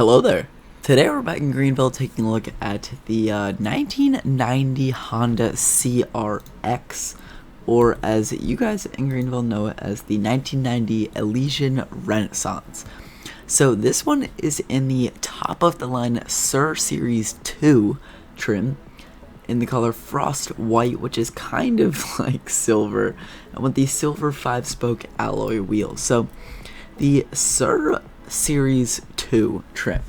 Hello there. Today we're back in Greenville taking a look at the 1990 Honda CRX, or as you guys in Greenville know it as the 1990 Elysian Renaissance. So this one is in the top of the line Sir Series 2 trim in the color Frost White, which is kind of like silver, and with the silver 5-spoke alloy wheels. So the Sir Series 2 trim.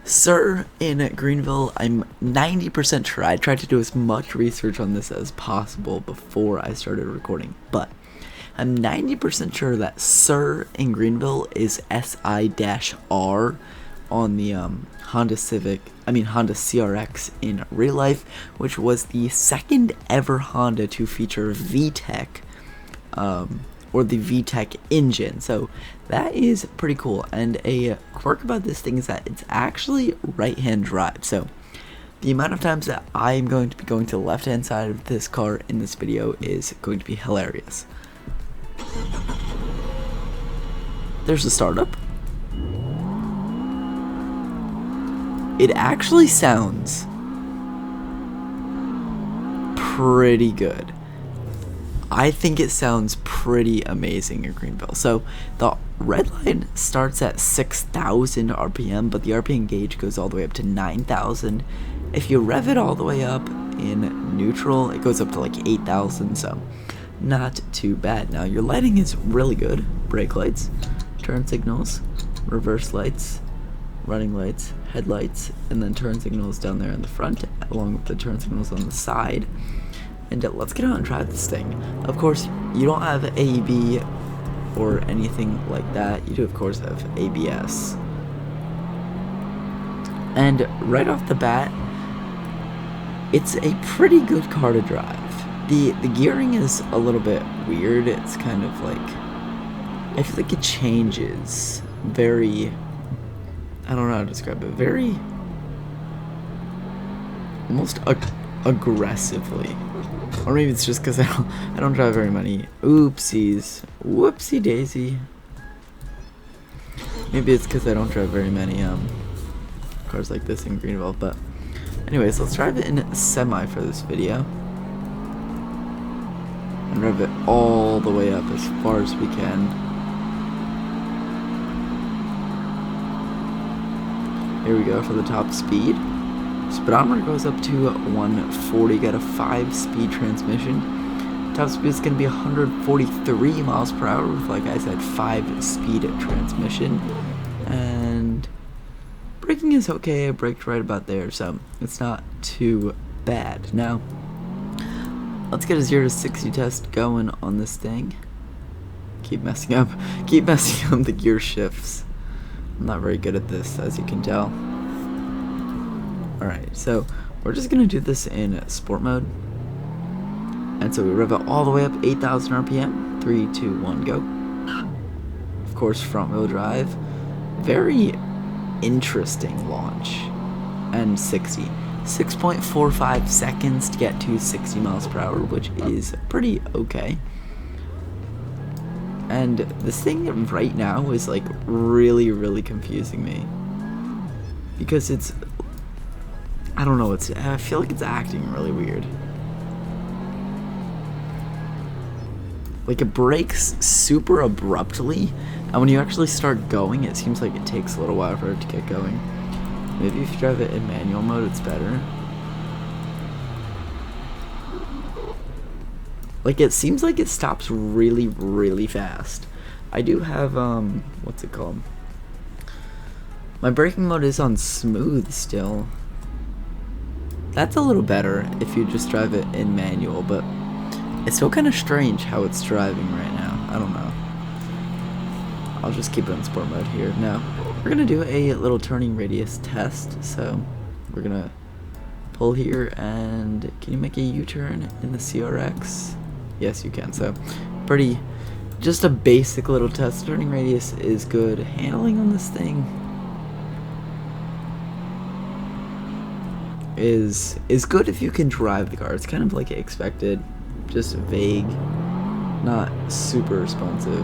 Sir in Greenville, I'm 90% sure. I tried to do as much research on this as possible before I started recording, but I'm 90% sure that Sir in Greenville is SI-R on the Honda CRX in real life, which was the second ever Honda to feature VTEC, or the VTEC engine. So that is pretty cool. And a quirk about this thing is that it's actually right-hand drive. So the amount of times that I am going to be going to the left-hand side of this car in this video is going to be hilarious. There's a startup. It actually sounds pretty good. I think it sounds pretty amazing in Greenville. So the red line starts at 6,000 RPM, but the RPM gauge goes all the way up to 9,000. If you rev it all the way up in neutral, it goes up to like 8,000, so not too bad. Now your lighting is really good. Brake lights, turn signals, reverse lights, running lights, headlights, and then turn signals down there in the front, along with the turn signals on the side. And let's get out and try this thing. Of course, you don't have AEB or anything like that. You do, of course, have ABS. And right off the bat, it's a pretty good car to drive. The gearing is a little bit weird. It's kind of like, I feel like it changes very, I don't know how to describe it, very, almost aggressively. Or maybe it's just because I don't drive very many. Oopsies. Whoopsie daisy. Maybe it's because I don't drive very many cars like this in Greenville. But anyways, let's drive it in semi for this video. And rev it all the way up as far as we can. Here we go for the top speed. Speedometer goes up to 140, got a 5-speed transmission. Top speed is going to be 143 miles per hour with, like I said, 5-speed transmission. And braking is okay, I braked right about there, so it's not too bad. Now, let's get a 0 to 60 test going on this thing. Keep messing up the gear shifts. I'm not very good at this, as you can tell. Alright, so we're just going to do this in sport mode. And so we rev it all the way up, 8,000 RPM. 3, 2, 1, go. Of course, front wheel drive. Very interesting launch. And 60. 6.45 seconds to get to 60 miles per hour, which is pretty okay. And this thing right now is like really, really confusing me. Because it's, I don't know, I feel like it's acting really weird. Like, it brakes super abruptly, and when you actually start going, it seems like it takes a little while for it to get going. Maybe if you drive it in manual mode, it's better. Like, it seems like it stops really, really fast. I do have, what's it called? My braking mode is on smooth still. That's a little better if you just drive it in manual, but it's still kind of strange how it's driving right now. I don't know. I'll just keep it in sport mode here. Now, we're going to do a little turning radius test. So, we're going to pull here, and can you make a U-turn in the CRX? Yes, you can. So, just a basic little test. Turning radius is good. Handling on this thing is good if you can drive the car. It's kind of like expected, just vague, not super responsive,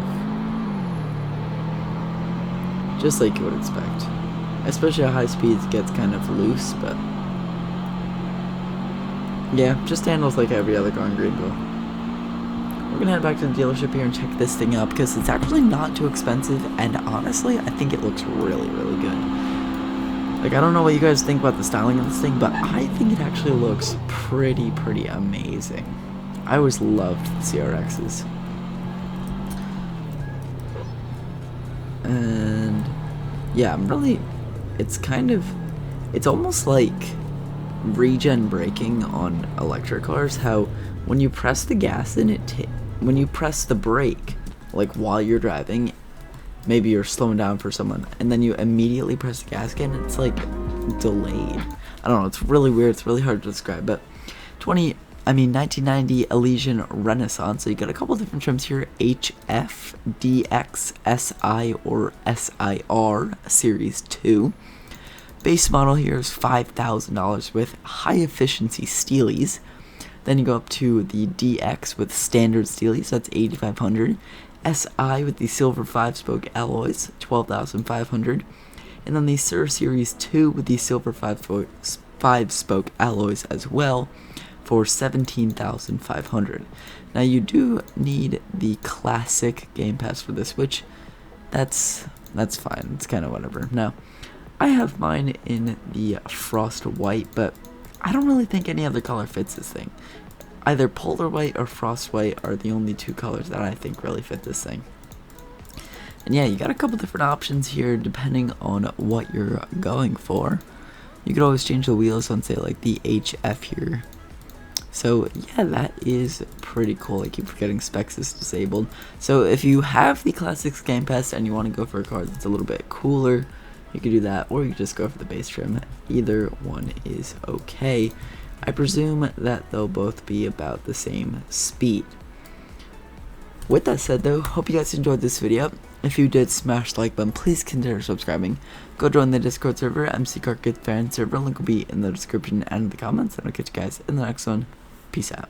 just like you would expect. especially at high speeds, it gets kind of loose, but yeah, just handles like every other car in Greenville. We're gonna head back to the dealership here and check this thing out because it's actually not too expensive, and honestly, I think it looks really, really good. Like, I don't know what you guys think about the styling of this thing, but I think it actually looks pretty amazing. I always loved the CRXs. And yeah, it's almost like regen braking on electric cars, how when you press the gas and when you press the brake, like while you're driving, maybe you're slowing down for someone, and then you immediately press the gas again, it's like delayed. I don't know, it's really weird, it's really hard to describe, but 1990 Elysian Renaissance, so you got a couple different trims here, HF, DX, SI, or SIR Series 2. Base model here is $5,000 with high efficiency steelies. Then you go up to the DX with standard steelies, that's $8,500. SI with the silver 5-spoke alloys, $12,500. And then the SIR Series 2 with the silver 5-spoke alloys as well for $17,500. Now you do need the classic Game Pass for this, which that's fine. It's kind of whatever. Now, I have mine in the frost white, but I don't really think any other color fits this thing. Either polar white or frost white are the only two colors that I think really fit this thing. And yeah, you got a couple different options here depending on what you're going for. You could always change the wheels on, say, like the HF here. So yeah, that is pretty cool. I keep forgetting specs is disabled. So if you have the Classics Game Pass and you want to go for a car that's a little bit cooler, you could do that, or you could just go for the base trim. Either one is okay. I presume that they'll both be about the same speed. With that said though, hope you guys enjoyed this video. If you did, smash the like button, please consider subscribing. Go join the Discord server, MC Carkid Fan server, link will be in the description and in the comments, and I'll catch you guys in the next one. Peace out.